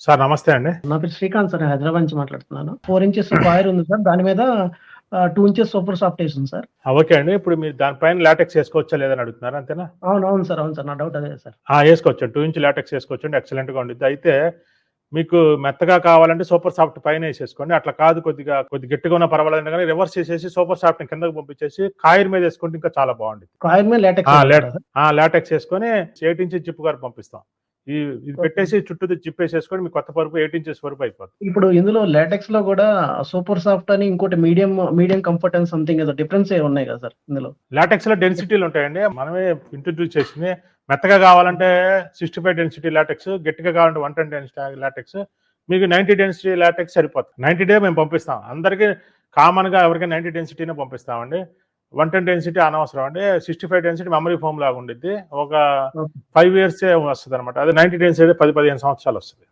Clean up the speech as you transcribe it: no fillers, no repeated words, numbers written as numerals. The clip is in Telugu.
సార్ నమస్తే అండి. నా పేరు శ్రీకాంత్ సార్. హైదరాబాద్ నుంచి మాట్లాడుతున్నాను. 4 ఇంచెస్ కాయిర్ ఉంది సార్. దాని మీద 2 ఇంచెస్ సూపర్ సాఫ్ట్ ఏసుంది సార్. ఓకే అండి. ఇప్పుడు మీరు దాని పైన లాటెక్స్ ఏసుకోవచ్చా లేదని అడుగుతున్నారా అంతేనా? అవును సార్. అవును సార్. నా డౌట్ అదే సార్. ఏసుకోవచ్చు. 2 ఇంచ్ లాటెక్స్ ఏసుకోవచ్చండి. ఎక్సలెంట్‌గా ఉండిద్ది. అయితే మీకు మెత్తగా కావాలంటే సూపర్ సాఫ్ట్ పైన ఏసేసుకోండి. అట్లా కాదు కొద్దిగా గట్టిగా ఉన్నా పర్వాలేదన్నా గాని రివర్స్ చేసేసి సూపర్ సాఫ్ట్‌ని కిందకి పంపించేసి కాయిర్ మీద ఏసుకుంటే ఇంకా చాలా బావుండిద్ది. కాయిర్ మీద లాటెక్స్ ఏసుకుంటారా సార్? లాటెక్స్ ఏసుకొని 8 ఇంచెస్ జిప్ గారు పంపిస్తాం. ఇది ఓకే. పెట్టేసి చుట్టూది జిప్ ఏసేసుకొని మీ కొత్త పరుపు 8 ఇంచెస్ వరకు అయిపోద్ది. ఇప్పుడు ఇందులో లాటెక్స్‌లో గూడా సూపర్ సాఫ్ట్ అని ఇంకోటి మీడియం కంఫర్ట్ అని సంథింగ్ ఏదో డిఫరెన్స్ ఉన్నాయి కదా సార్ ఇందులో? లాటెక్స్‌లో డెన్సిటీలుంటాయండి. మనమే ఇంట్రొడ్యూస్ చేసింది. మెత్తగా కావాలంటే 65 డెన్సిటీ లాటెక్స్, గట్టిగా కావాలంటే 110 డెన్సిటీ లాటెక్స్. మీకు 90 డెన్సిటీ లాటెక్స్ సరిపోతుంది. 90 మేము పంపిస్తాం. అందరికి కామన్‌గా ఎవరికైనా 90 డెన్సిటీనే పంపిస్తామండి. 110 డెన్సిటీ అనవసరం అండి. 65 డెన్సిటీ మెమరీ ఫోమ్ లాగా ఉండిద్ది. ఒక ఓకే. 5 ఇయర్సే వస్తదనమాట. అదే 90 డెన్సిటీ 10, 15 సంవత్సరాలు వస్తది.